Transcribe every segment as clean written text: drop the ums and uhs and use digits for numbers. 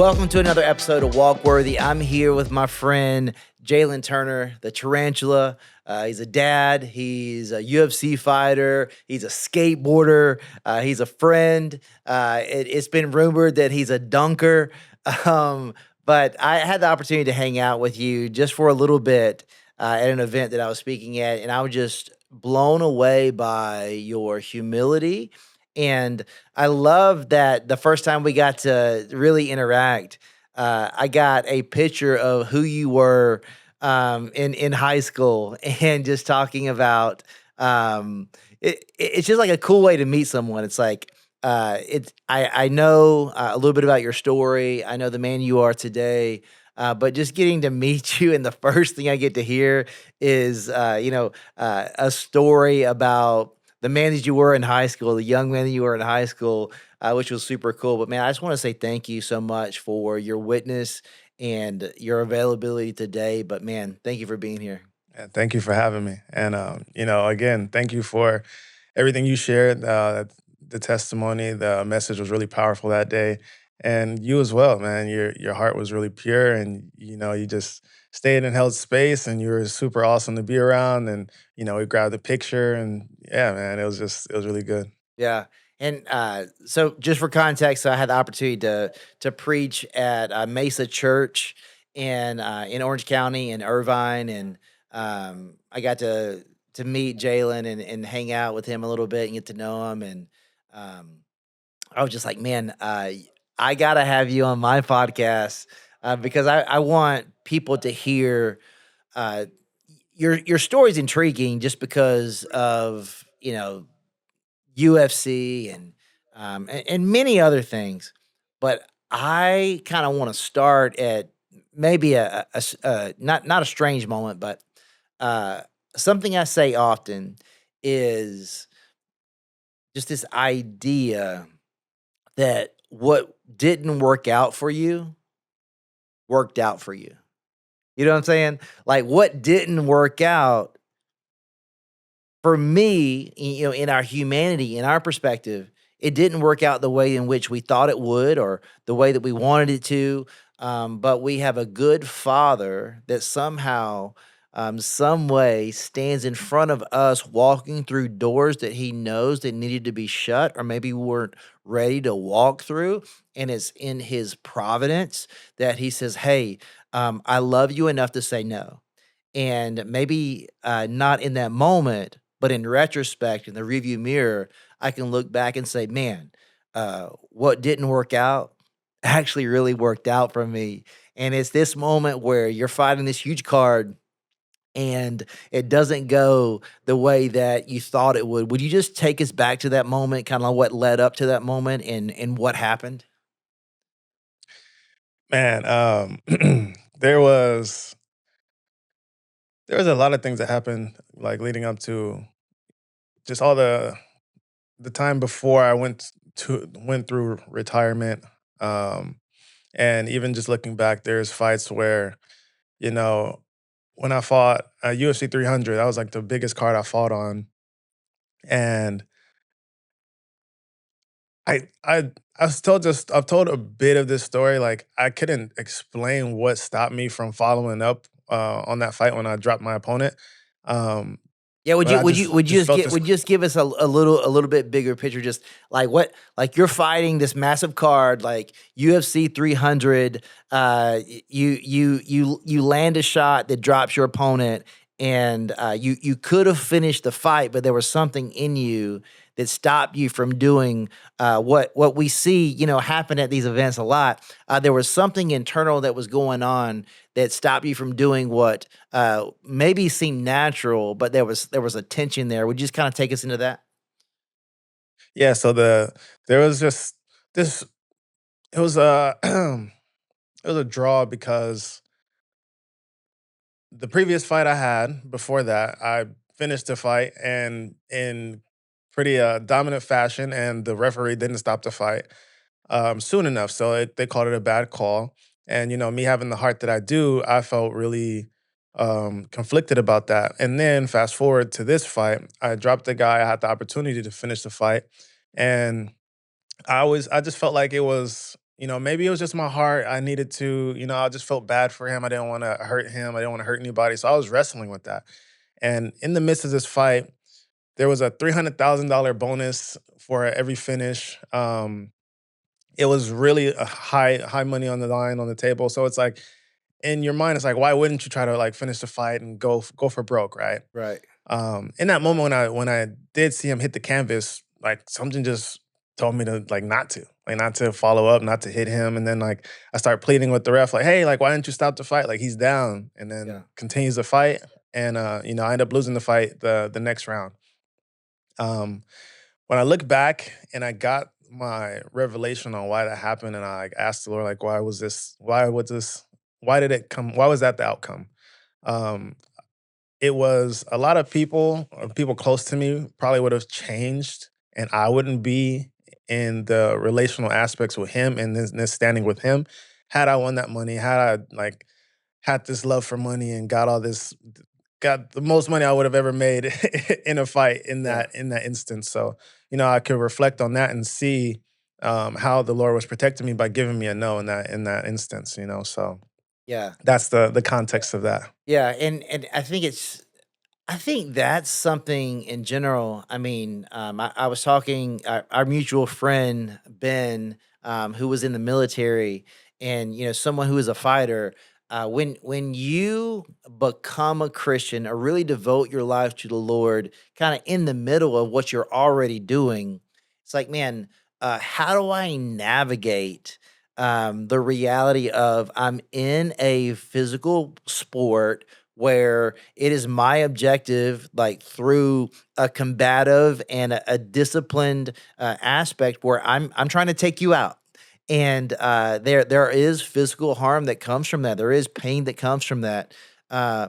Welcome to another episode of Walk Worthy. I'm here with my friend Jalin Turner, the Tarantula. He's a dad. He's a UFC fighter. He's a skateboarder. He's a friend. It's been rumored that he's a dunker. Um, but I had the opportunity to hang out with you just for a little bit at an event that I was speaking at, and I was just blown away by your humility. And I love that the first time we got to really interact, I got a picture of who you were in high school, and just talking about it's just like a cool way to meet someone. It's like I know a little bit about your story. I know the man you are today. But just getting to meet you, and the first thing I get to hear is, a story about the man that you were in high school, the young man that you were in high school, which was super cool. But man, I just want to say thank you so much for your witness and your availability today. But man, thank you for being here. Yeah, thank you for having me. And again, thank you for everything you shared. The testimony, the message was really powerful that day, and you as well, man. Your heart was really pure, and you just stayed and held space, and you were super awesome to be around. And we grabbed a picture, and yeah, man, it was really good. Yeah. And so, just for context, so I had the opportunity to preach at Mesa Church in Orange County in Irvine, and I got to meet Jalen and hang out with him a little bit and get to know him. And um, I was just like, man, I gotta have you on my podcast because I want people to hear uh, your story's intriguing just because of UFC and many other things. But I kind of want to start at maybe not a strange moment, but uh, something I say often is just this idea that what didn't work out for you worked out for you. You know what I'm saying? Like what didn't work out for me, in our humanity, in our perspective, it didn't work out the way in which we thought it would or the way that we wanted it to. But we have a good father that somehow, some way stands in front of us, walking through doors that he knows that needed to be shut, or maybe we weren't ready to walk through. And it's in his providence that he says, hey, I love you enough to say no. And maybe not in that moment, but in retrospect, in the review mirror, I can look back and say, man, what didn't work out actually really worked out for me. And it's this moment where you're fighting this huge card and it doesn't go the way that you thought it would. Would you just take us back to that moment, kind of what led up to that moment and what happened? Man, there was there was a lot of things that happened like leading up to just all the time before I went through retirement, um, and even just looking back, there's fights where you know when I fought UFC 300, that was like the biggest card I fought on, and I I I've told a bit of this story. Like I couldn't explain what stopped me from following up on that fight when I dropped my opponent, um, Yeah, would but you I would you just would you just just felt get this. would you just give us a little bit bigger picture, just like you're fighting this massive card like UFC 300, you land a shot that drops your opponent, and you could have finished the fight, but there was something in you that stopped you from doing what we see, happen at these events a lot. There was something internal that was going on that stopped you from doing what maybe seemed natural, but there was a tension there. Would you just kind of take us into that? Yeah, so there was just this. It was a it was a draw because the previous fight I had before that, I finished the fight and in pretty dominant fashion, and the referee didn't stop the fight soon enough. So they called it a bad call. And me having the heart that I do, I felt really conflicted about that. And then fast forward to this fight, I dropped the guy. I had the opportunity to finish the fight, and I just felt like it was, maybe it was just my heart. I needed to, I just felt bad for him. I didn't want to hurt him. I didn't want to hurt anybody. So I was wrestling with that. And in the midst of this fight, there was a $300,000 bonus for every finish. It was really a high money on the line on the table. So it's like in your mind, it's like, why wouldn't you try to like finish the fight and go for broke, right? Right. In that moment when I did see him hit the canvas, like something just told me to like not to follow up, not to hit him. And then like I start pleading with the ref, like, hey, like why didn't you stop the fight? Like he's down, and Yeah. then continues the fight. And I end up losing the fight the next round. Um, when I look back and I got my revelation on why that happened, and I like, asked the Lord, like, why did it come? Why was that the outcome? Um, it was a lot of people, or people close to me, probably would have changed, and I wouldn't be in the relational aspects with him and this standing with him had I won that money, had I like had this love for money and got the most money I would have ever made in a fight Yeah. in that instance. So, I could reflect on that and see how the Lord was protecting me by giving me a no in that instance. So Yeah. that's the context of that. Yeah, and I think that's something in general. I mean, I was talking our mutual friend Ben, who was in the military, and someone who is a fighter. When you become a Christian or really devote your life to the Lord, kind of in the middle of what you're already doing, it's like, man, how do I navigate the reality of I'm in a physical sport where it is my objective, like through a combative and a disciplined aspect, where I'm trying to take you out. And there is physical harm that comes from that. There is pain that comes from that. Uh,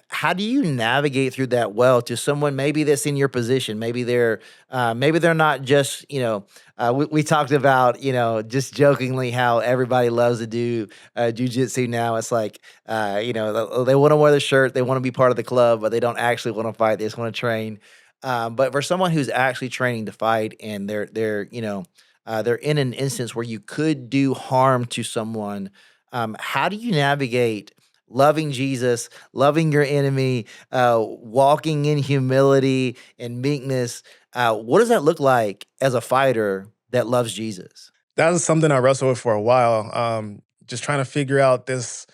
how do you navigate through that well to someone maybe that's in your position? Maybe they're not just we talked about just jokingly how everybody loves to do jujitsu now. It's like they want to wear the shirt, they want to be part of the club, but they don't actually want to fight. They just want to train. But for someone who's actually training to fight, and they're in an instance where you could do harm to someone, how do you navigate loving Jesus, loving your enemy, walking in humility and meekness? What does that look like as a fighter that loves Jesus? That was something I wrestled with for a while. Just trying to figure out this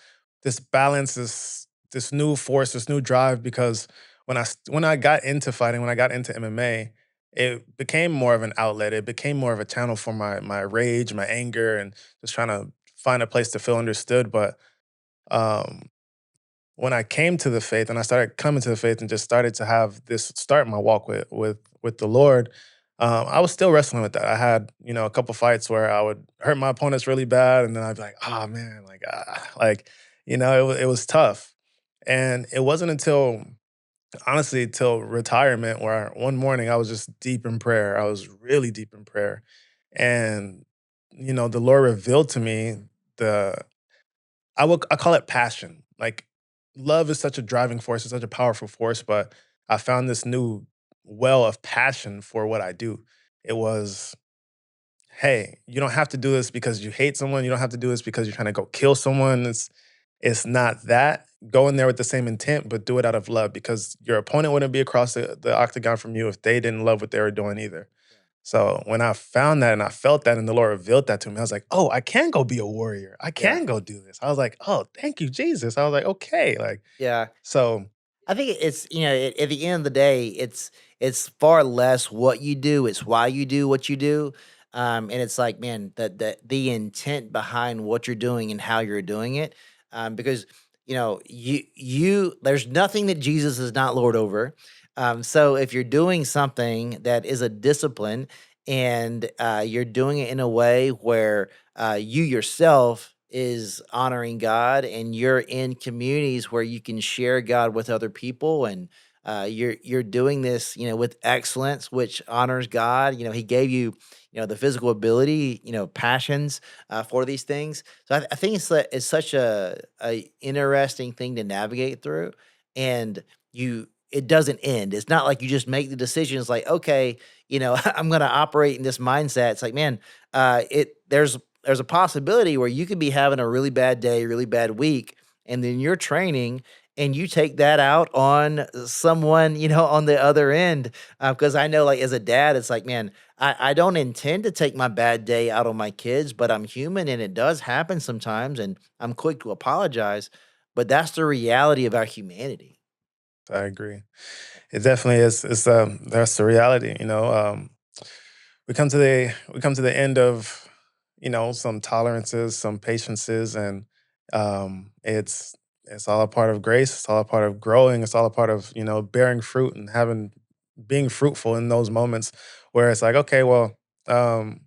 balance, this new force, this new drive. Because when I got into fighting, when I got into MMA, it became more of an outlet. It became more of a channel for my rage, my anger, and just trying to find a place to feel understood. But um, when I came to the faith and I started coming to the faith and just started to have this start my walk with the Lord, I was still wrestling with that. I had a couple fights where I would hurt my opponents really bad, and then I'd be like, oh man, like it was tough, and it wasn't until honestly till retirement where one morning I was just deep in prayer. I was really deep in prayer, and the Lord revealed to me the I call it passion. Like love is such a driving force, it's such a powerful force, but I found this new well of passion for what I do. It was, hey, you don't have to do this because you hate someone. You don't have to do this because you're trying to go kill someone. It's not that. Go in there with the same intent, but do it out of love because your opponent wouldn't be across the octagon from you if they didn't love what they were doing either. So when I found that and I felt that and the Lord revealed that to me, I was like, oh, I can go be a warrior. I Yeah, can go do this. I was like, oh, thank you, Jesus. I was like, okay. yeah. So I think it's at the end of the day, it's far less what you do; it's why you do what you do. And it's like, man, the intent behind what you're doing and how you're doing it, because you there's nothing that Jesus is not Lord over. So if you're doing something that is a discipline, and you're doing it in a way where you yourself is honoring God, and you're in communities where you can share God with other people, and you're doing this with excellence, which honors God. He gave you the physical ability, passions for these things. So I think it's such a interesting thing to navigate through, and it doesn't end. It's not like you just make the decisions like, okay, I'm going to operate in this mindset. It's like, man, it there's there's a possibility where you could be having a really bad day, really bad week, and then you're training and you take that out on someone, on the other end. Because I know, like, as a dad, it's like, man, I don't intend to take my bad day out on my kids, but I'm human and it does happen sometimes. And I'm quick to apologize. But that's the reality of our humanity. I agree. It definitely is. That's the reality. We come to the end of some tolerances, some patiences, and it's all a part of grace. It's all a part of growing. It's all a part of bearing fruit and having being fruitful in those moments where it's like, okay, well, um,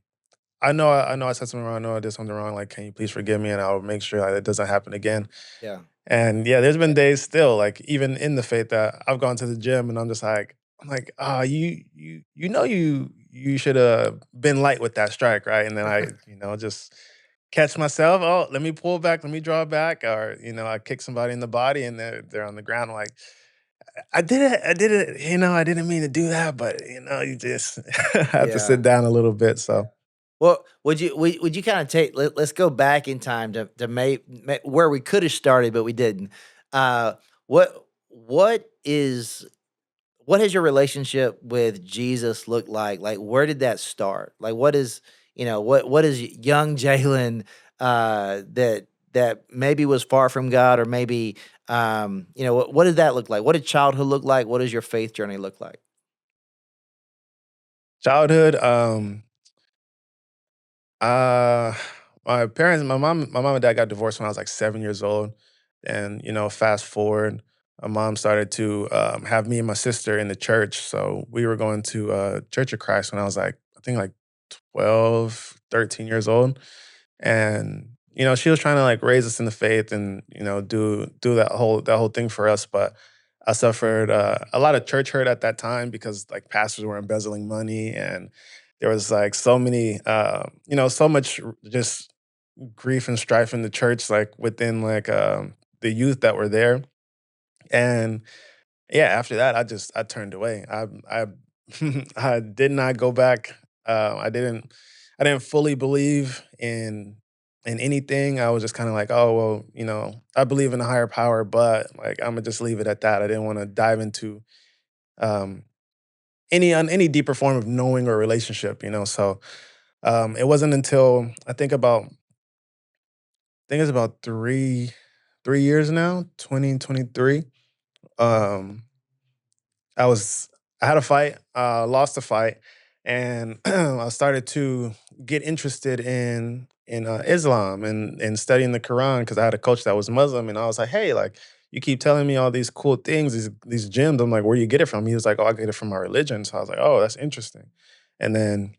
I know I said something wrong. I know I did something wrong. Like, can you please forgive me, and I'll make sure that it doesn't happen again. Yeah. And yeah, there's been days still, like even in the faith, that I've gone to the gym and I'm like, ah, you should have been light with that strike, right? And then I, just catch myself. Oh, let me pull back, let me draw back, or I kick somebody in the body and they're on the ground. I'm like, I did it. I didn't mean to do that, but you just have to Yeah. sit down a little bit. So Well, would you kind of let's go back in time to where we could have started, but we didn't. Uh, what is what has your relationship with Jesus looked like? Like, where did that start? Like, what is young Jalen that maybe was far from God, or maybe what did that look like? What did childhood look like? What does your faith journey look like? childhood, Uh, my mom and dad got divorced when I was like 7 years old, and fast forward, my mom started to have me and my sister in the church. So we were going to Church of Christ when I was like, I think like 12, 13 years old, and she was trying to like raise us in the faith and do that whole thing for us, but I suffered a lot of church hurt at that time because like pastors were embezzling money, and there was like so many so much just grief and strife in the church, like within like the youth that were there. And yeah, after that, I turned away. I I did not go back. I didn't fully believe in anything. I was just kind of like, oh well, I believe in a higher power, but like I'm gonna just leave it at that. I didn't want to dive into um, any deeper form of knowing or relationship. So it wasn't until I think it's about 3 years now, 2023. Um, I was I had a fight, lost a fight, and I started to get interested in Islam and studying the Quran because I had a coach that was Muslim, and I was like, hey, like you keep telling me all these cool things, these gems. I'm like, where do you get it from? He was like, oh, I get it from my religion. So I was like, oh, that's interesting. And then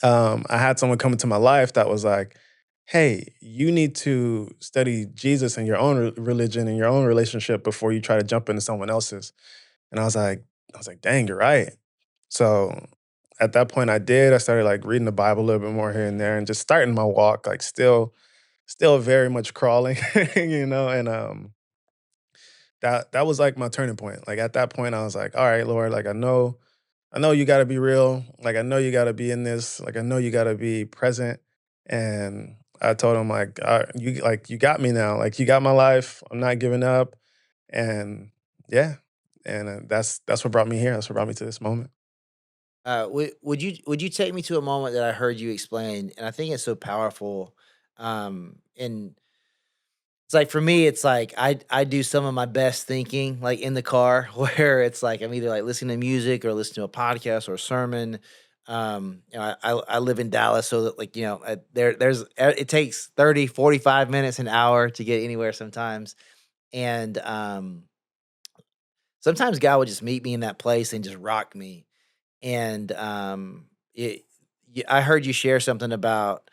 I had someone come into my life that was like, hey, you need to study Jesus and your own religion and your own relationship before you try to jump into someone else's. And I was like, dang, you're right. So at that point I did. I started like reading the Bible a little bit more here and there and just starting my walk, like still very much crawling, and that was like my turning point. Like at that point I was like, all right, Lord, like I know you gotta be real. Like I know you gotta be in this. Like I know you gotta be present. And I told him like, you got me now. Like you got my life. I'm not giving up. And yeah, and that's what brought me here. That's what brought me to this moment. Would you take me to a moment that I heard you explain, and I think it's so powerful. And it's like for me, it's like I do some of my best thinking like in the car, where it's like I'm either like listening to music or listening to a podcast or a sermon. I live in Dallas, so that like it takes 30, 45 minutes, an hour to get anywhere sometimes, and sometimes God would just meet me in that place and just rock me. And I heard you share something about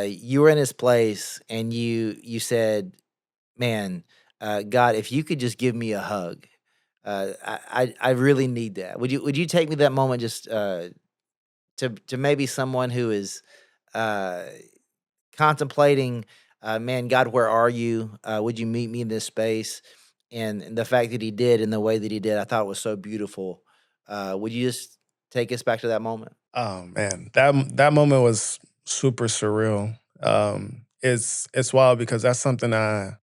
you were in this place and you said, "Man, God, if you could just give me a hug, I really need that." Would you take me that moment just to maybe someone who is uh, contemplating, "Man, God, where are you? Would you meet me in this space?" And the fact that He did in the way that He did, I thought was so beautiful. Would you just take us back to that moment? Oh man, that moment was super surreal. It's wild because that's something I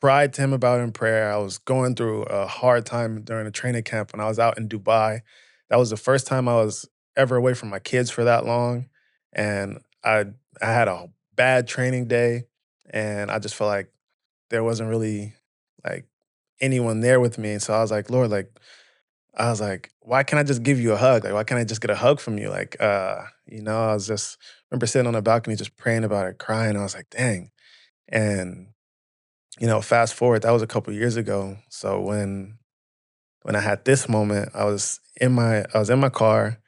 cried to him about in prayer. I was going through a hard time during a training camp when I was out in Dubai. That was the first time I was ever away from my kids for that long, and I had a bad training day, and I just felt like there wasn't really like anyone there with me. So I was like, Lord, like I was like, why can't I just give you a hug? Like, why can't I just get a hug from you? Like, I was just remember sitting on the balcony just praying about it, crying. I was like, dang. And fast forward, that was a couple years ago. So when I had this moment, I was in my car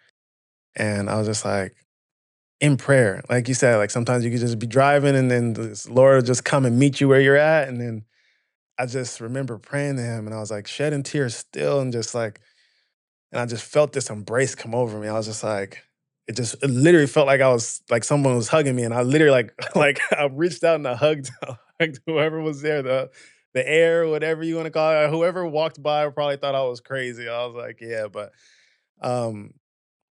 and I was just like in prayer. Like you said, like sometimes you could just be driving and then the Lord will just come and meet you where you're at. And then I just remember praying to him and I was like shedding tears still and just like, and I just felt this embrace come over me. I was just like, it literally felt like I was like someone was hugging me, and I literally like like I reached out and I hugged, hugged whoever was there, the air, whatever you want to call it, whoever walked by probably thought I was crazy. I was like, yeah, but um,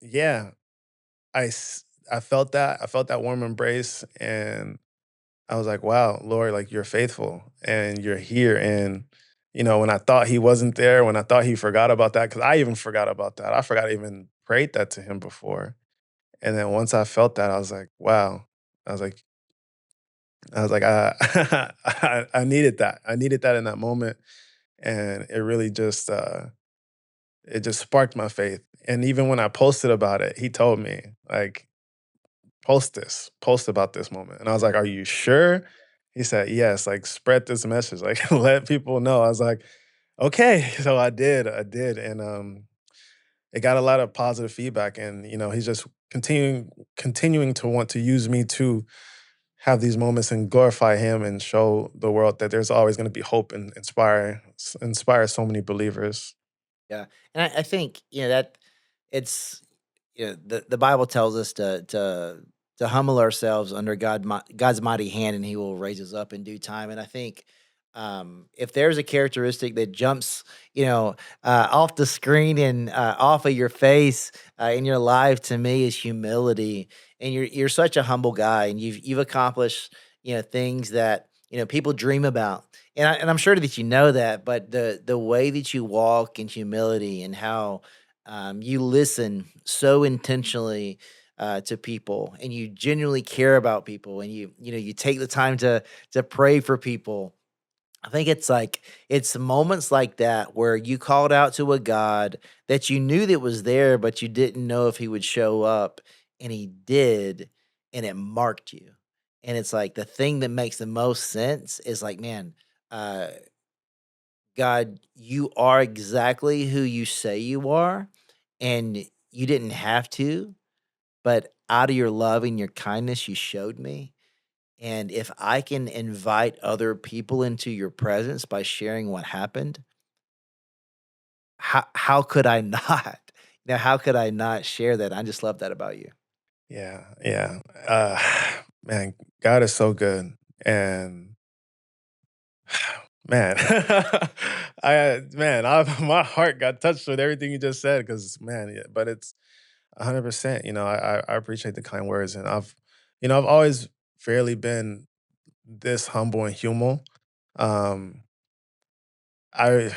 yeah, I felt that, warm embrace, and I was like, wow, Lord, like you're faithful and you're here. And, when I thought he wasn't there, when I thought he forgot about that, because I even forgot about that. I forgot I even prayed that to him before. And then once I felt that, I was like, wow. I was like, I needed that. I needed that in that moment. And it really just it just sparked my faith. And even when I posted about it, he told me, like, post about this moment. And I was like, are you sure? He said, yes, like spread this message, like let people know. I was like, okay. So I did. And it got a lot of positive feedback. And, he's just continuing to want to use me to have these moments and glorify him and show the world that there's always going to be hope and inspire so many believers. Yeah, and I think, that it's the Bible tells us to humble ourselves under God's mighty hand, and He will raise us up in due time. And I think, if there's a characteristic that jumps, off the screen and off of your face in your life, to me, is humility. And you're such a humble guy, and you've accomplished things that people dream about, and I'm sure that you know that. But the way that you walk in humility, and how you listen so intentionally to people, and you genuinely care about people, and you take the time to pray for people. I think it's moments like that where you called out to a God that you knew that was there, but you didn't know if He would show up, and He did, and it marked you. And it's like the thing that makes the most sense is like, man, uh, God, you are exactly who you say you are, and you didn't have to, but out of your love and your kindness, you showed me. And if I can invite other people into your presence by sharing what happened, how could I not? How could I not share that? I just love that about you. Yeah, yeah. Uh, man, God is so good. And man, my heart got touched with everything you just said because man, yeah, but it's 100%. I appreciate the kind words, and I've always fairly been this humble and humble. Um, I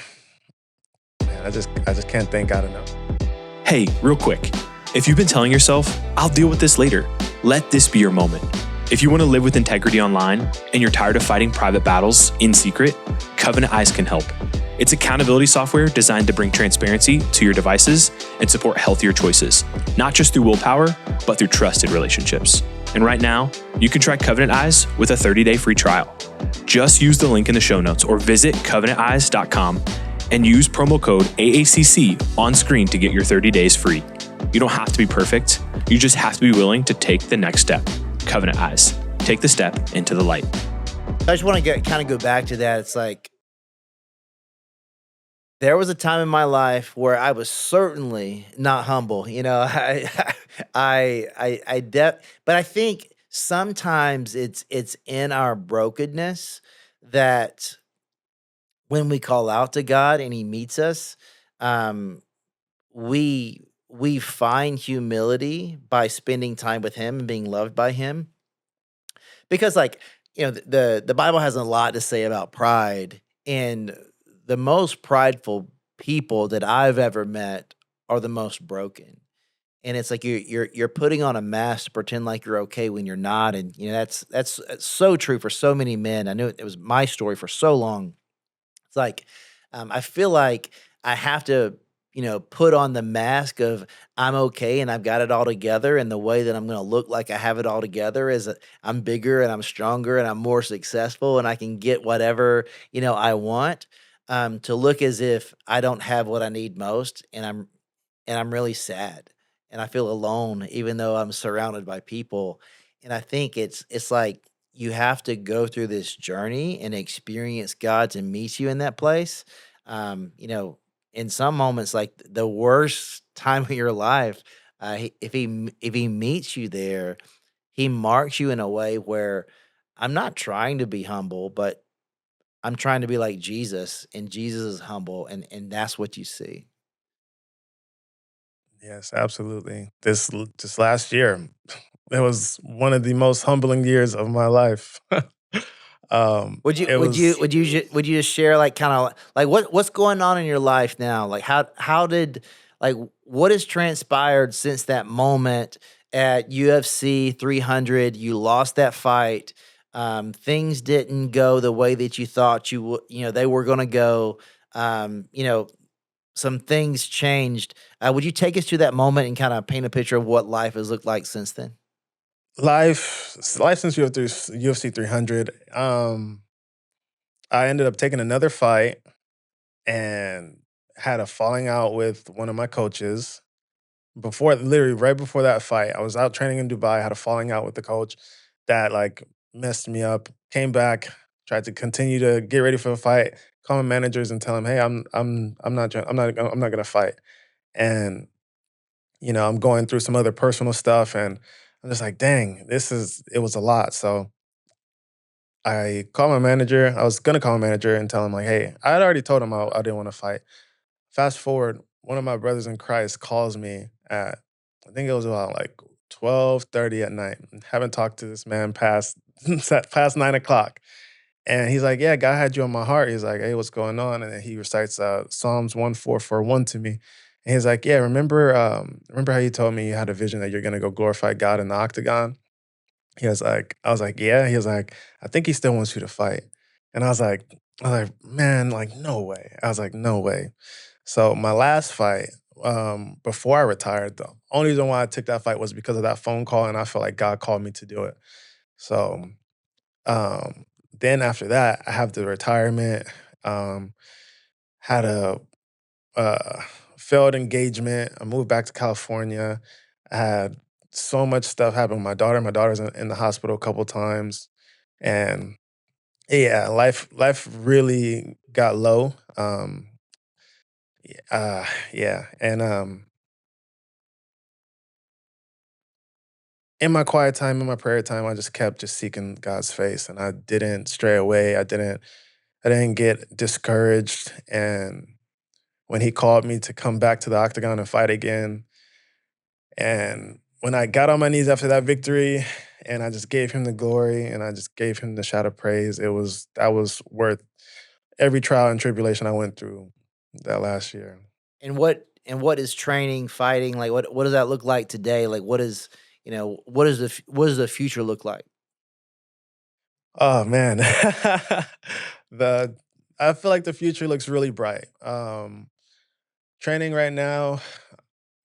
man, I just can't thank God enough. Hey, real quick. If you've been telling yourself, I'll deal with this later, let this be your moment. If you want to live with integrity online and you're tired of fighting private battles in secret, Covenant Eyes can help. It's accountability software designed to bring transparency to your devices and support healthier choices, not just through willpower, but through trusted relationships. And right now, you can try Covenant Eyes with a 30-day free trial. Just use the link in the show notes or visit covenanteyes.com and use promo code AACC on screen to get your 30 days free. You don't have to be perfect. You just have to be willing to take the next step. Covenant Eyes. Take the step into the light. I just want to kind of go back to that. It's like there was a time in my life where I was certainly not humble. But I think sometimes it's in our brokenness that when we call out to God and He meets us, um, we we find humility by spending time with him and being loved by him. Because, like, the Bible has a lot to say about pride, and the most prideful people that I've ever met are the most broken. And it's like you're putting on a mask to pretend like you're okay when you're not, and, that's so true for so many men. I knew it was my story for so long. It's like, I feel like I have to, put on the mask of I'm okay and I've got it all together. And the way that I'm going to look like I have it all together is that I'm bigger and I'm stronger and I'm more successful and I can get whatever, I want. To look as if I don't have what I need most, and I'm really sad and I feel alone even though I'm surrounded by people. And I think it's like you have to go through this journey and experience God to meet you in that place. In some moments, like the worst time of your life, if he meets you there, he marks you in a way where I'm not trying to be humble, but I'm trying to be like Jesus, and Jesus is humble, and that's what you see. Yes, absolutely. This last year, it was one of the most humbling years of my life. Would you It would you was would you ju would you just share, like, kinda like, what's going on in your life now? Like, how did like, what has transpired since that moment at UFC 300? You lost that fight, things didn't go the way that you thought they were gonna go, um, you know, some things changed. Would you take us to that moment and kinda paint a picture of what life has looked like since then? life since UFC 300. I ended up taking another fight and had a falling out with one of my coaches. Literally right before that fight, I was out training in Dubai, had a falling out with the coach that like messed me up. Came back, tried to continue to get ready for the fight, call my managers and tell them, "Hey, I'm not gonna fight." And I'm going through some other personal stuff, and I'm just like, "Dang, it was a lot." So I called my manager. I was gonna call my manager and tell him like, "Hey," I had already told him I didn't want to fight. Fast forward, one of my brothers in Christ calls me at, I think it was about like 12:30 at night. Haven't talked to this man past past 9 o'clock. And he's like, "Yeah, God had you on my heart." He's like, "Hey, what's going on?" And then he recites Psalms 1441 to me. And he's like, "Yeah, remember how you told me you had a vision that you're gonna go glorify God in the octagon?" I was like, "Yeah." He was like, "I think he still wants you to fight." And I was like, "Man, like, no way." I was like, "No way." So my last fight, before I retired, the only reason why I took that fight was because of that phone call, and I felt like God called me to do it. So then after that, I have the retirement. Um, had a uh, failed engagement. I moved back to California. I had so much stuff happen with my daughter. My daughter's in the hospital a couple times, and yeah, life really got low. Yeah, and in my quiet time, in my prayer time, I just kept just seeking God's face, and I didn't stray away. I didn't get discouraged. And when He called me to come back to the octagon and fight again, and when I got on my knees after that victory, and I just gave Him the glory, and I just gave Him the shout of praise, that was worth every trial and tribulation I went through that last year. And what is training, fighting, like, what does that look like today? Like, what does the future look like? Oh man, the I feel like the future looks really bright. Training right now,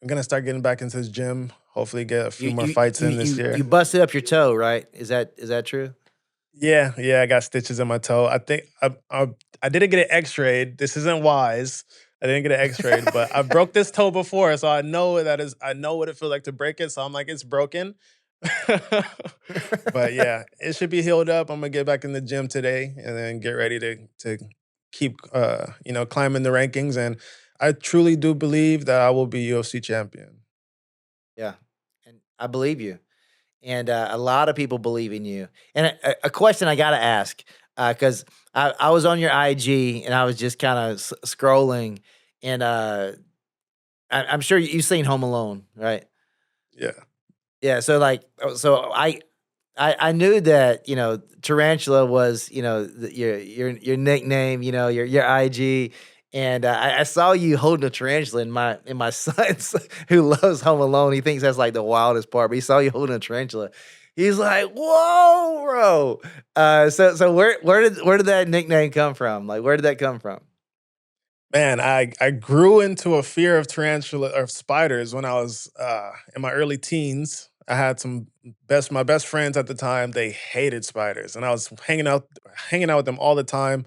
I'm gonna start getting back into the gym. Hopefully, get a few You more you fights you in this you year. you busted up your toe, right? Is that true? Yeah, yeah, I got stitches in my toe. I think I didn't get it X-rayed. This isn't wise. I didn't get it X-rayed, but I broke this toe before, so I know what it feels like to break it. So I'm like, it's broken. But yeah, it should be healed up. I'm gonna get back in the gym today and then get ready to keep climbing the rankings. And I truly do believe that I will be UFC champion. Yeah, and I believe you, and a lot of people believe in you. And a question I gotta ask, because I was on your IG and I was just kind of scrolling, and I'm sure you've seen Home Alone, right? Yeah. Yeah, so, like, I knew that, Tarantula was, your nickname, your IG, and, I saw you holding a tarantula in my son's who loves Home Alone. He thinks that's, like, the wildest part, but he saw you holding a tarantula. He's like, "Whoa, bro." So where did that nickname come from? Like, where did that come from? Man, I grew into a fear of tarantula or spiders when I was in my early teens. I had some best my best friends at the time, they hated spiders, and I was hanging out with them all the time.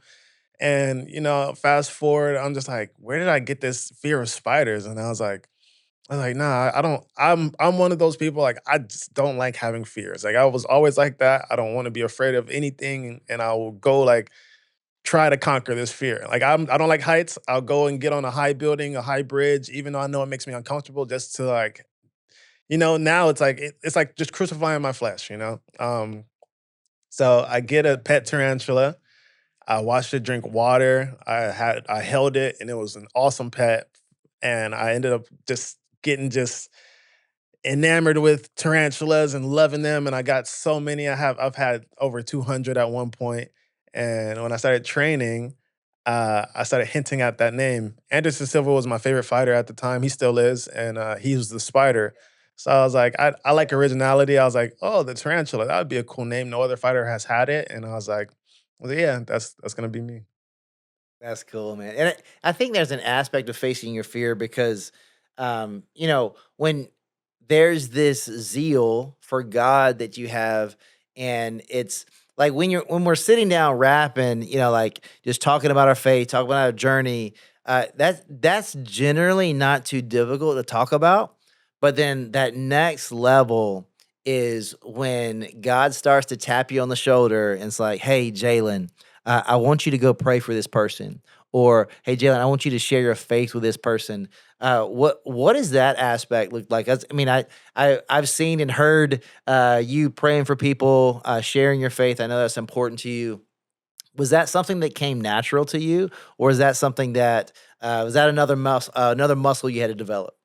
And fast forward, I'm just like, where did I get this fear of spiders? And I was like, nah, I don't. I'm one of those people, like, I just don't like having fears. Like, I was always like that. I don't want to be afraid of anything, and I will go, like, try to conquer this fear. Like, I don't like heights. I'll go and get on a high building, a high bridge, even though I know it makes me uncomfortable, just to, like, now it's like it's like just crucifying my flesh. So I get a pet tarantula. I watched it drink water. I held it, and it was an awesome pet. And I ended up just getting just enamored with tarantulas and loving them. And I got so many. I've had over 200 at one point. And when I started training, I started hinting at that name. Anderson Silva was my favorite fighter at the time. He still is, and he was the spider. So I was like, I like originality. I was like, oh, the tarantula, that would be a cool name. No other fighter has had it, and I was like, well, yeah, that's gonna be me. That's cool, man. And I think there's an aspect of facing your fear because, when there's this zeal for God that you have, and it's like when we're sitting down rapping, like just talking about our faith, talking about our journey, that's generally not too difficult to talk about. But then that next level is when God starts to tap you on the shoulder and it's like, "Hey, Jalen, I want you to go pray for this person," or "Hey, Jalen, I want you to share your faith with this person." What does that aspect look like? I mean, I've seen and heard you praying for people, sharing your faith. I know that's important to you. Was that something that came natural to you, or is that something that was that another muscle you had to develop?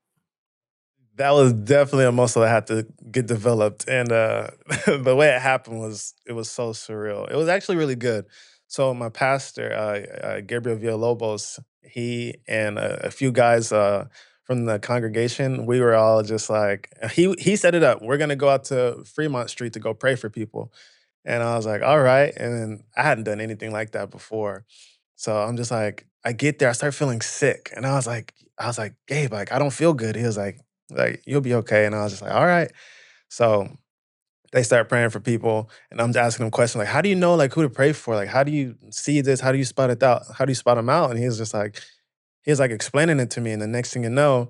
That was definitely a muscle that had to get developed, and the way it happened was it was so surreal. It was actually really good. So my pastor, Gabriel Villalobos, he and a few guys from the congregation, we were all just like he set it up. We're gonna go out to Fremont Street to go pray for people, and I was like, all right. And then I hadn't done anything like that before. So I'm just like, I get there, I start feeling sick. And I was like, Gabe, like, I don't feel good. He was like, you'll be okay. And I was just like, all right. So they start praying for people, and I'm just asking them questions like, how do you know, like, who to pray for? Like, how do you see this? How do you spot it out? How do you spot them out? And he was like explaining it to me. And the next thing you know,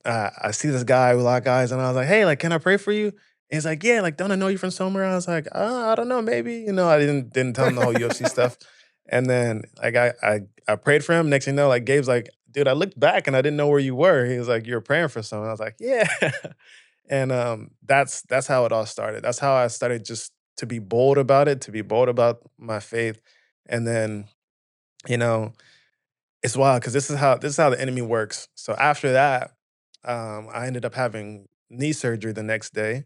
I see this guy with a lot of guys, and I was like, "Hey, like, can I pray for you?" And he's like, "Yeah, like, don't I know you from somewhere?" I was like, I don't know, maybe." I didn't tell him the whole UFC stuff. And then, like, I prayed for him. Next thing you know, like, Gabe's like, "Dude, I looked back and I didn't know where you were." He was like, "You're praying for someone." I was like, "Yeah." And that's how it all started. That's how I started just to be bold about it, to be bold about my faith. And then, you know, it's wild because this is how the enemy works. So after that, I ended up having knee surgery the next day.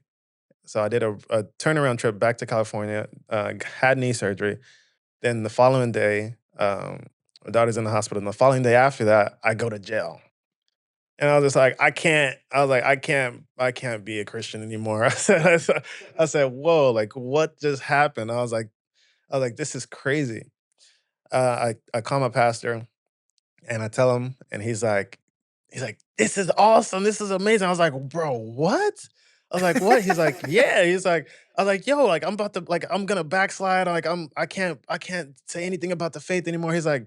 So I did a turnaround trip back to California, had knee surgery. Then the following day, my daughter's in the hospital. And the following day after that, I go to jail. And I was just like, I can't. I was like, I can't be a Christian anymore. I said, whoa, like, what just happened? I was like, this is crazy. I call my pastor, and I tell him, and he's like, "This is awesome. This is amazing." I was like, "Bro, what?" I was like, "What?" He's like, "Yeah." I was like, "Yo, like, I'm about to, like, I'm gonna backslide. Like, I can't say anything about the faith anymore." He's like,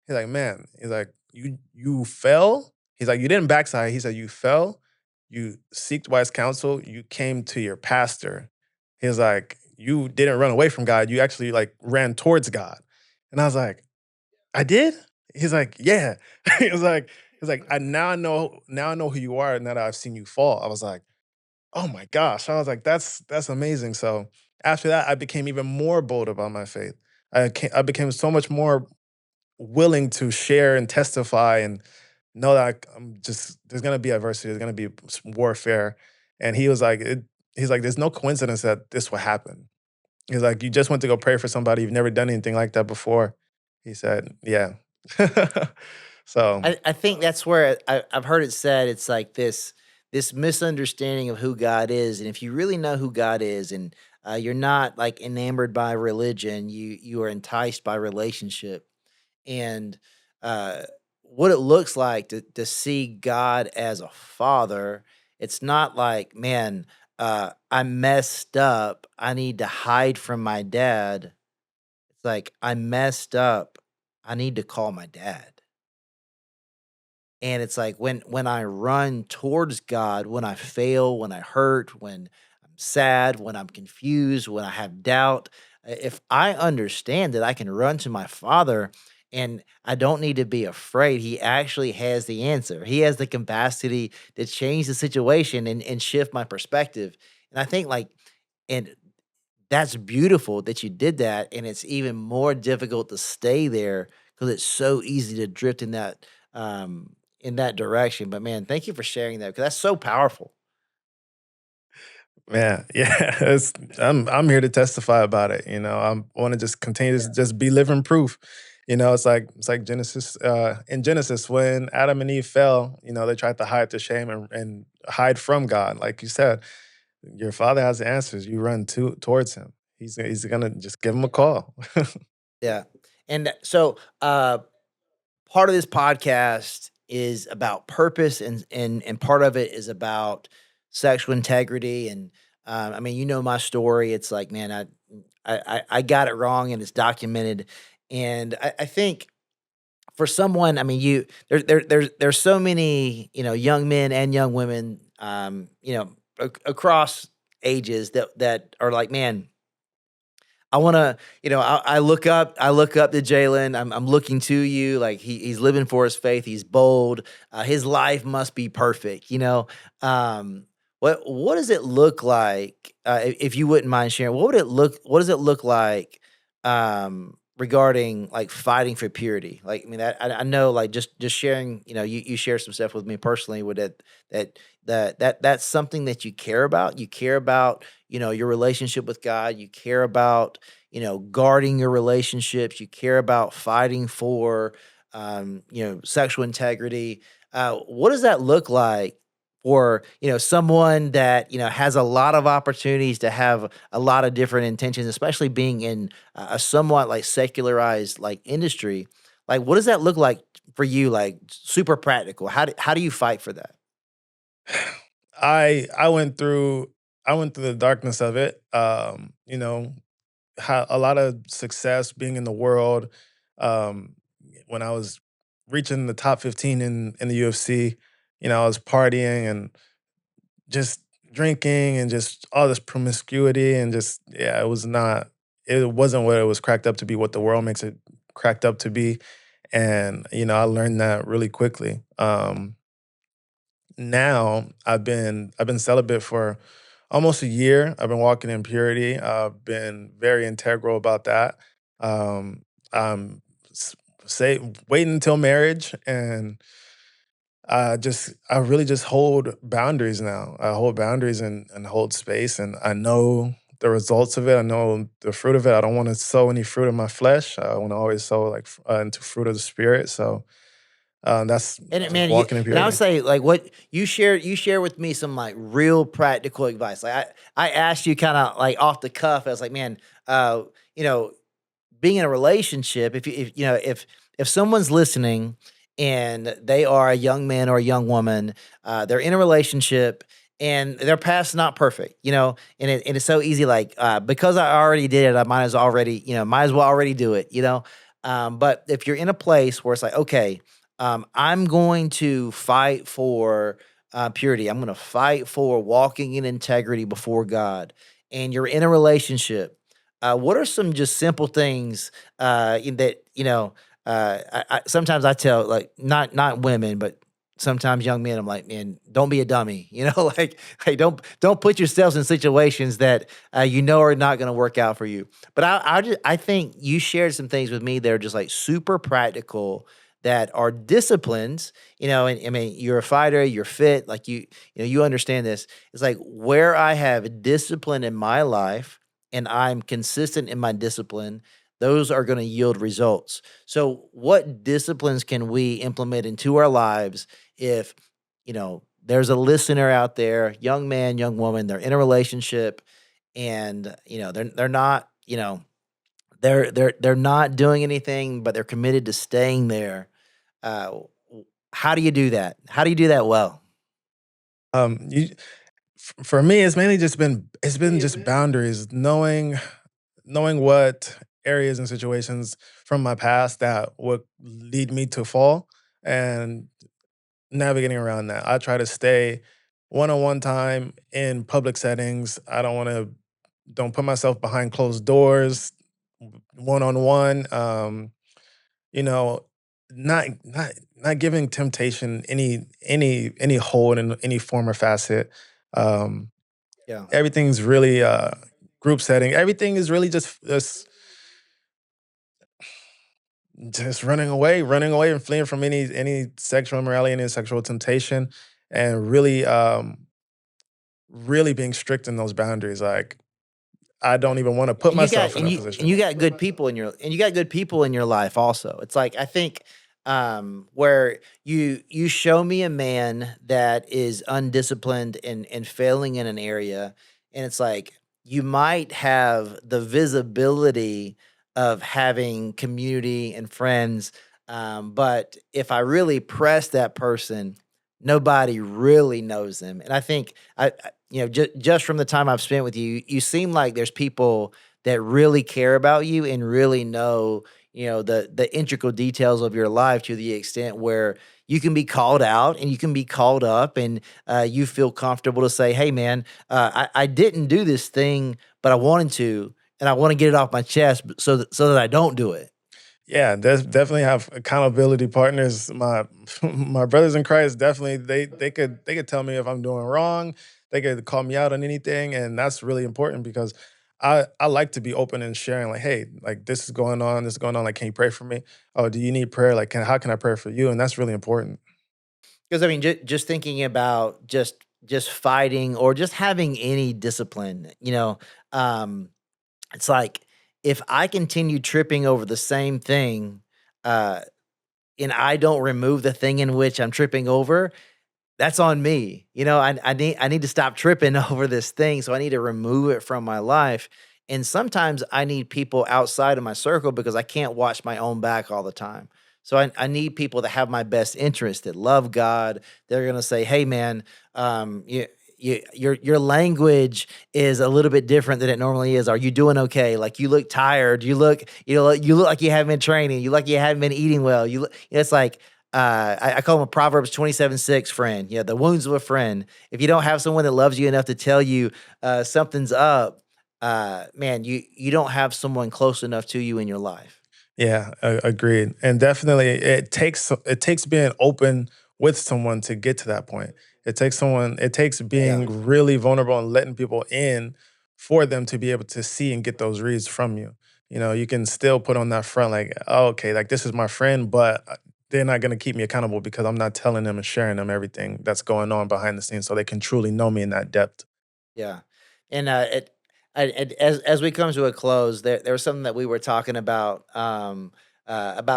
"Man," he's like, "You fell." He's like, "You didn't backslide." He said, "You fell. You seeked wise counsel. You came to your pastor." He's like, "You didn't run away from God. You actually, like, ran towards God." And I was like, I did? He's like, "Yeah." He was like, "I now I know who you are now that I've seen you fall." I was like, "Oh my gosh." I was like, "That's amazing." So after that, I became even more bold about my faith. I became so much more willing to share and testify, know that I'm just there's gonna be adversity, there's gonna be warfare, and he was like, he's like, there's no coincidence that this will happen. He's like, you just went to go pray for somebody, you've never done anything like that before. He said, yeah. So I think that's where I've heard it said it's like this misunderstanding of who God is, and if you really know who God is, and you're not like enamored by religion, you are enticed by relationship, and uh, what it looks like to see God as a father. It's not like, man, I messed up. I need to hide from my dad. It's like I messed up. I need to call my dad. And it's like when I run towards God, when I fail, when I hurt, when I'm sad, when I'm confused, when I have doubt, if I understand that I can run to my Father and I don't need to be afraid, He actually has the answer. He has the capacity to change the situation and shift my perspective. And I think like, and that's beautiful that you did that, and it's even more difficult to stay there because it's so easy to drift in that direction. But man, thank you for sharing that because that's so powerful. man, yeah, I'm here to testify about it. I want to just continue to just be living proof. It's like Genesis. In Genesis, when Adam and Eve fell, they tried to hide the shame and hide from God. Like you said, your father has the answers. You run towards him. He's gonna just give him a call. Yeah. And so part of this podcast is about purpose and part of it is about sexual integrity. And I mean, you know my story. It's like, man, I got it wrong and it's documented. And I think for someone, I mean, there's so many, young men and young women, across ages that are like, man, I wanna, I look up to Jalen. I'm looking to you. Like he's living for his faith. He's bold. His life must be perfect. What does it look like? If you wouldn't mind sharing, what does it look like? Regarding like fighting for purity. Like, I mean, I know, like just sharing. You share some stuff with me personally with that's something that you care about. You care about, your relationship with God. You care about, guarding your relationships. You care about fighting for, sexual integrity. What does that look like for, someone that, has a lot of opportunities to have a lot of different intentions, especially being in a somewhat like secularized like industry? Like, what does that look like for you? Like super practical. How do you fight for that? I went through the darkness of it. Had a lot of success being in the world. Um, when I was reaching the top 15 in the UFC, I was partying and just drinking and just all this promiscuity and just yeah, it wasn't what it was cracked up to be, what the world makes it cracked up to be. And I learned that really quickly. Now I've been celibate for almost a year. I've been walking in purity. I've been very integral about that. I'm say waiting until marriage, and I really just hold boundaries now. I hold boundaries and hold space, and I know the results of it. I know the fruit of it. I don't want to sow any fruit in my flesh. I want to always sow like into fruit of the spirit. So that's just Man, walking in and I would purity. say like what you share with me some like real practical advice. Like I asked you kind of like off the cuff. I was like, man, uh, you know, being in a relationship, if someone's listening and they are a young man or a young woman, they're in a relationship and their past's not perfect, and it's so easy, like because I already did it, I might as well already do it, but if you're in a place where it's like, okay, I'm going to fight for purity. I'm going to fight for walking in integrity before God. And you're in a relationship. What are some just simple things that sometimes I tell, like, not women, but sometimes young men. I'm like, man, don't be a dummy. Like, hey, don't put yourselves in situations that are not going to work out for you. But I think you shared some things with me that are just like super practical that are disciplines, and I mean, you're a fighter, you're fit, like you understand this. It's like where I have discipline in my life and I'm consistent in my discipline, those are going to yield results. So, what disciplines can we implement into our lives if, there's a listener out there, young man, young woman, they're in a relationship and, they're not, they're not doing anything, but they're committed to staying there. How do you do that? How do you do that well? You for me, it's been just boundaries, knowing what areas and situations from my past that would lead me to fall, and navigating around that. I try to stay one-on-one time in public settings. Don't put myself behind closed doors, one-on-one. You know, not giving temptation any hold in any form or facet. Um, Yeah. Everything's really group setting. Everything is really just running away and fleeing from any sexual immorality, any sexual temptation, and really being strict in those boundaries. Like I don't even want to put And you got myself in and that you position. got good people in your and you got good people in your life also. It's like I think where you show me a man that is undisciplined and failing in an area, and it's like you might have the visibility of having community and friends, but if I really press that person, nobody really knows them. And I think just from the time I've spent with you, you seem like there's people that really care about you and really know, the integral details of your life to the extent where you can be called out and you can be called up and you feel comfortable to say, hey man, I didn't do this thing, but I wanted to, and I want to get it off my chest so that I don't do it. Yeah, definitely have accountability partners. My my brothers in Christ definitely they could tell me if I'm doing wrong. They could call me out on anything, and that's really important because I like to be open and sharing. Like, hey, like this is going on, this is going on. Like, can you pray for me? Oh, do you need prayer? Like, how can I pray for you? And that's really important. Because I mean, just thinking about just fighting or just having any discipline, it's like if I continue tripping over the same thing, uh, and I don't remove the thing in which I'm tripping over, that's on me. I need to stop tripping over this thing, so I need to remove it from my life. And sometimes I need people outside of my circle because I can't watch my own back all the time. So I need people that have my best interest, that love God. They're gonna say, "Hey, man, your language is a little bit different than it normally is. Are you doing okay? Like you look tired. You look like you haven't been training. You look like you haven't been eating well. It's like I call him a Proverbs 27:6 friend. Yeah, the wounds of a friend. If you don't have someone that loves you enough to tell you something's up, man, you don't have someone close enough to you in your life. Yeah, agreed. And definitely it takes being open with someone to get to that point. It takes Yeah, being really vulnerable and letting people in for them to be able to see and get those reads from you. You can still put on that front like, oh, okay, like this is my friend, but they're not going to keep me accountable because I'm not telling them and sharing them everything that's going on behind the scenes so they can truly know me in that depth. yeah, and as we come to a close, there was something that we were talking about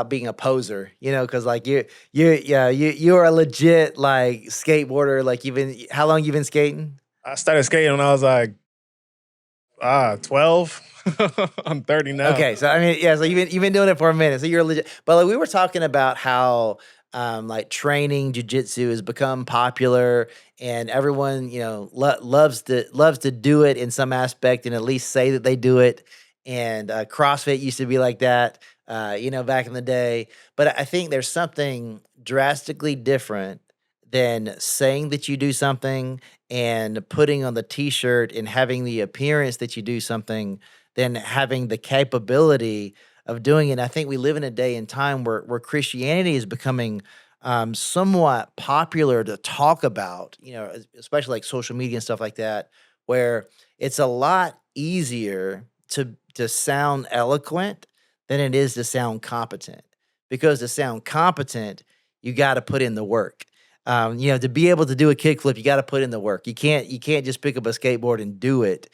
being a poser, because like you are a legit like skateboarder. Like how long you been skating? I started skating when I was like 12. I'm 30 now. Okay, so I mean, yeah, so you've been doing it for a minute, so you're legit. But like we were talking about how like training jujitsu has become popular, and everyone loves to do it in some aspect, and at least say that they do it. And CrossFit used to be like that, back in the day. But I think there's something drastically different than saying that you do something and putting on the T-shirt and having the appearance that you do something than having the capability of doing it. I think we live in a day and time where Christianity is becoming somewhat popular to talk about, especially like social media and stuff like that, where it's a lot easier to sound eloquent than it is to sound competent. because to sound competent, you got to put in the work. To be able to do a kickflip, you got to put in the work. You can't just pick up a skateboard and do it,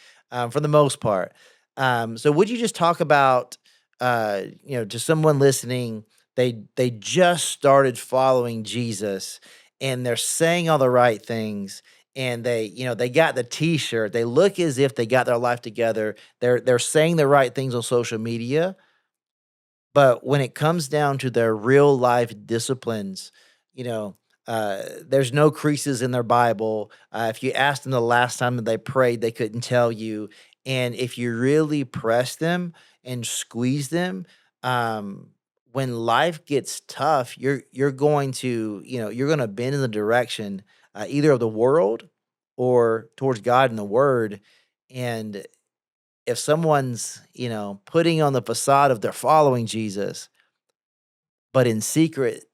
for the most part. So would you just talk about, to someone listening, they just started following Jesus and they're saying all the right things, and they got the t-shirt. They look as if they got their life together. They're saying the right things on social media, but when it comes down to their real life disciplines, there's no creases in their Bible. If you asked them the last time that they prayed, they couldn't tell you. And if you really press them and squeeze them, when life gets tough, you're going to, you're going to bend in the direction, either of the world or towards God and the Word. And if someone's, putting on the facade of they're following Jesus, but in secret,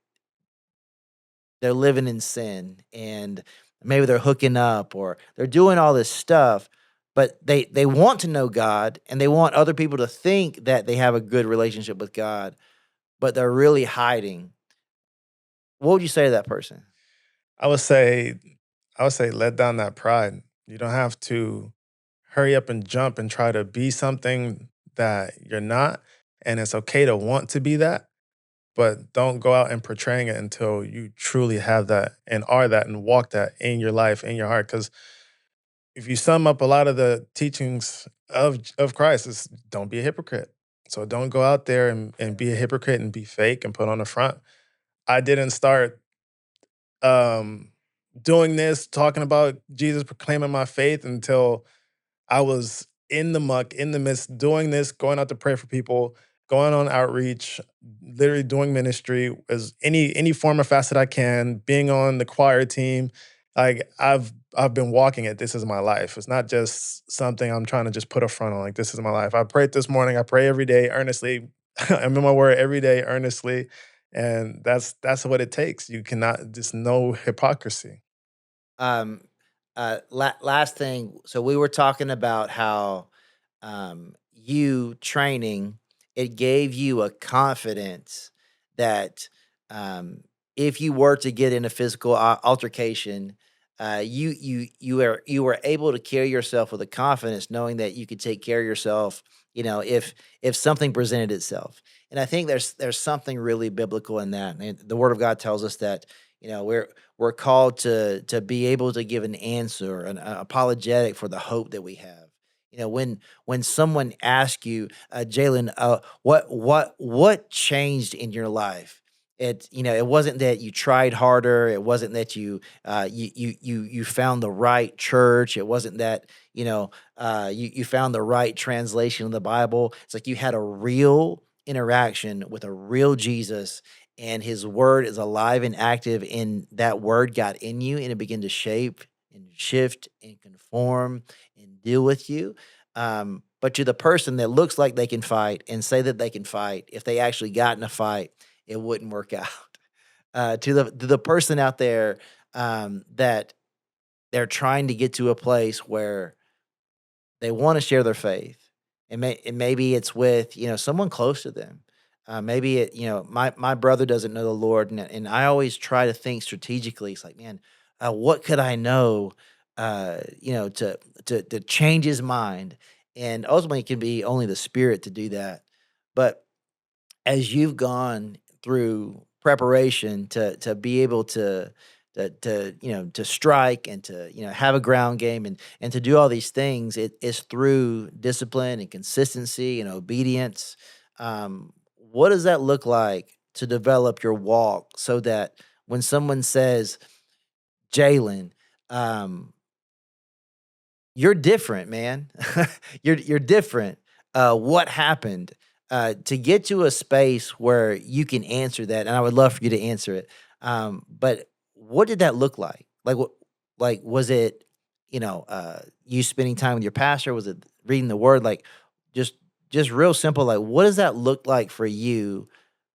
they're living in sin, and maybe they're hooking up or they're doing all this stuff, but they want to know God and they want other people to think that they have a good relationship with God, but they're really hiding. What would you say to that person? I would say I would say let down that pride. You don't have to hurry up and jump and try to be something that you're not. And it's okay to want to be that, but don't go out and portraying it until you truly have that and are that and walk that in your life, in your heart. Because if you sum up a lot of the teachings of Christ, is don't be a hypocrite. So don't go out there and be a hypocrite and be fake and put on the front. I didn't start um doing this, talking about Jesus, proclaiming my faith until I was in the muck, in the midst, doing this, going out to pray for people, going on outreach, literally doing ministry as any form of facet I can, being on the choir team. Like I've been walking it. This is my life. It's not just something I'm trying to just put a front on. Like this is my life. I prayed this morning. I pray every day earnestly. I'm in my word every day earnestly. And that's what it takes. You cannot just no hypocrisy. Um, last thing. So we were talking about how, you training, it gave you a confidence that, um, if you were to get in a physical altercation, you were able to carry yourself with a confidence, knowing that you could take care of yourself. If something presented itself, and I think there's something really biblical in that. And the Word of God tells us that, we're called to be able to give an answer, an apologetic for the hope that we have. When someone asks you, Jalen, what changed in your life? It wasn't that you tried harder. It wasn't that you found the right church. It wasn't that you found the right translation of the Bible. It's like you had a real interaction with a real Jesus, and his word is alive and active, and that word got in you and it began to shape and shift and conform and deal with you. But to the person that looks like they can fight and say that they can fight, if they actually got in a fight, it wouldn't work out. To the person out there, that they're trying to get to a place where they wanna share their faith, and maybe it's with, someone close to them. Maybe my brother doesn't know the Lord, and I always try to think strategically. It's like, "Man, what could I know, to change his mind?" And ultimately, it can be only the Spirit to do that. But as you've gone through preparation to be able to strike and to have a ground game and to do all these things, it is through discipline and consistency and obedience. What does that look like to develop your walk so that when someone says, Jalen, um, you're different, man. You're different. What happened? To get to a space where you can answer that, and I would love for you to answer it. But what did that look like? Like was it, you spending time with your pastor? Was it reading the word? Like just just real simple, like what does that look like for you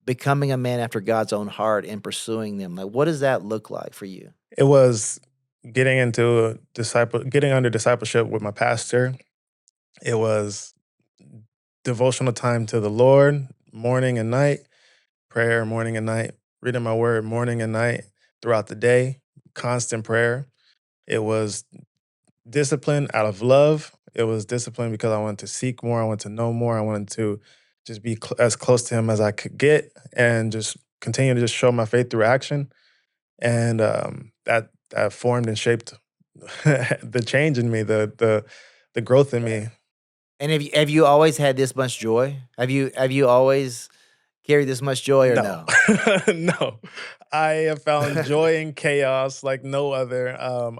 becoming a man after God's own heart and pursuing them? Like what does that look like for you? It was getting under discipleship with my pastor. It was devotional time to the Lord, morning and night. prayer morning and night, reading my word morning and night throughout the day, constant prayer. It was discipline out of love. It was discipline because I wanted to seek more. I wanted to know more. I wanted to just be as close to him as I could get and just continue to just show my faith through action. And that formed and shaped the change in me, the growth in me. And have you always had this much joy? Have you always carried this much joy or No, no? no. I have found joy in chaos like no other.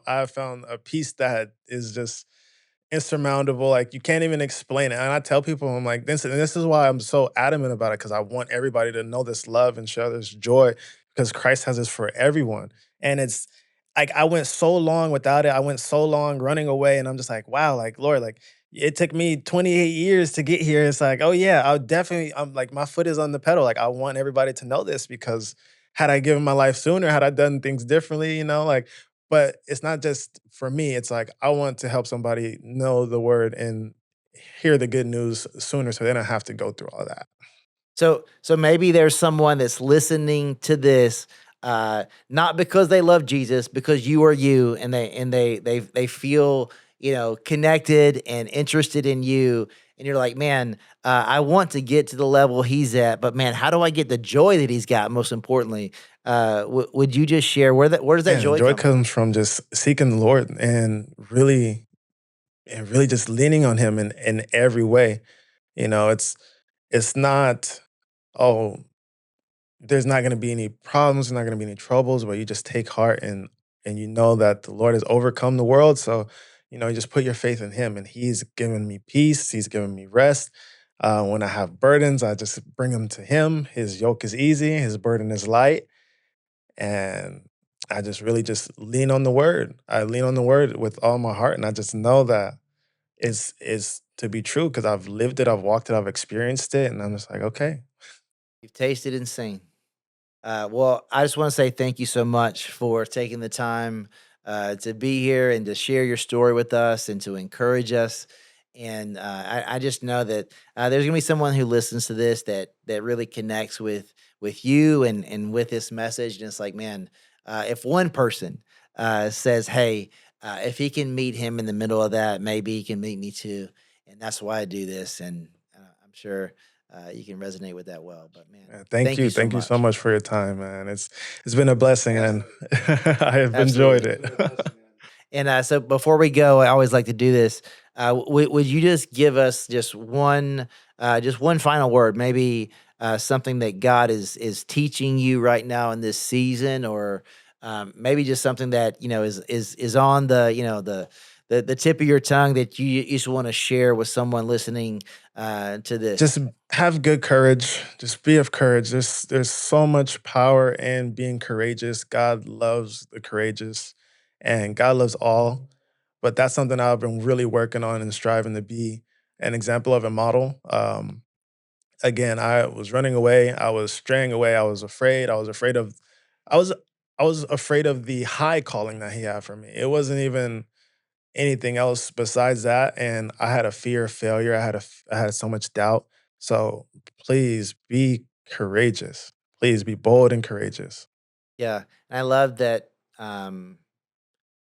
I have found a peace that is just insurmountable. Like you can't even explain it. And I tell people, I'm like, this is why I'm so adamant about it, because I want everybody to know this love and share this joy because Christ has this for everyone. And it's like I went so long without it. I went so long running away, and I'm just like, wow, like Lord, like it took me 28 years to get here. It's like, oh yeah, I'm like my foot is on the pedal. Like I want everybody to know this because had I given my life sooner, had I done things differently, like but it's not just for me. It's like I want to help somebody know the word and hear the good news sooner so they don't have to go through all that. So maybe there's someone that's listening to this, not because they love Jesus, because you are you, and they feel connected and interested in you, and you're like, man, I want to get to the level he's at, but man, how do I get the joy that he's got? Most importantly, would you just share where does that Yeah, joy joy come from? comes from just seeking the Lord and really just leaning on him in every way. It's not, oh, there's not going to be any problems, there's not going to be any troubles, but you just take heart and you know that the Lord has overcome the world. So, you just put your faith in him and he's given me peace, he's given me rest. When I have burdens, I just bring them to him. His yoke is easy, his burden is light. And I just really just lean on the word. I lean on the word with all my heart. And I just know that is to be true because I've lived it, I've walked it, I've experienced it. And I'm just like, okay. You've tasted and seen. Well, I just want to say thank you so much for taking the time to be here and to share your story with us and to encourage us. And I just know that there's gonna be someone who listens to this that really connects with you and with this message. And it's like, man, if one person says, "Hey, if he can meet him in the middle of that, maybe he can meet me too." And that's why I do this. And I'm sure you can resonate with that well. But man, Thank thank you you. so Thank you so much. much for your time, man. It's been a blessing and I have enjoyed Absolutely. it. And so before we go, I always like to do this. Would you just give us just one final word, maybe something that God is teaching you right now in this season, or maybe just something that is on the tip of your tongue that you just want to share with someone listening to this. Just have good courage. Just be of courage. There's so much power in being courageous. God loves the courageous and God loves all. But that's something I've been really working on and striving to be an example of a model. Again, I was running away, I was straying away, I was afraid. I was I was afraid of the high calling that he had for me. It wasn't even anything else besides that, and I had a fear of failure. I had so much doubt. So please be courageous. Please be bold and courageous. Yeah, and I love that.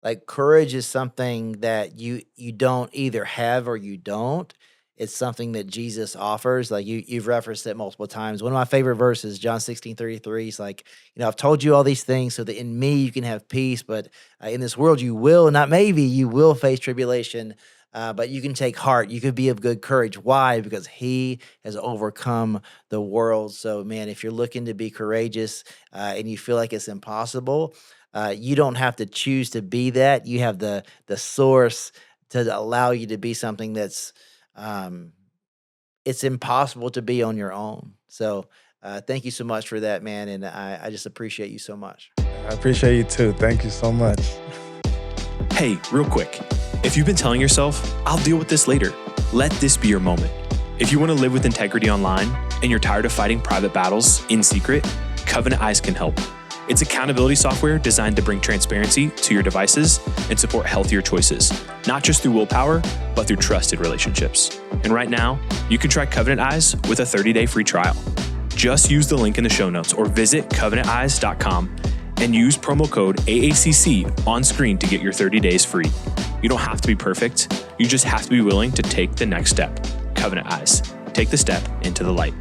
Like, courage is something that you don't either have or you don't. It's something that Jesus offers. Like, you've referenced it multiple times. One of my favorite verses, John 16:33, is like, I've told you all these things so that in me you can have peace, but in this world you will, not maybe, you will face tribulation. But you can take heart. You could be of good courage. Why? Because he has overcome the world. So, man, if you're looking to be courageous and you feel like it's impossible, you don't have to choose to be that. You have the source to allow you to be something that's um, it's impossible to be on your own. So thank you so much for that, man, and I just appreciate you so much. I appreciate you too. Thank you so much. Hey, real quick. If you've been telling yourself, I'll deal with this later, let this be your moment. If you want to live with integrity online and you're tired of fighting private battles in secret, Covenant Eyes can help. It's accountability software designed to bring transparency to your devices and support healthier choices, not just through willpower, but through trusted relationships. And right now, you can try Covenant Eyes with a 30-day free trial. Just use the link in the show notes or visit covenanteyes.com and use promo code AACC on screen to get your 30 days free. You don't have to be perfect. You just have to be willing to take the next step. Covenant Eyes. Take the step into the light.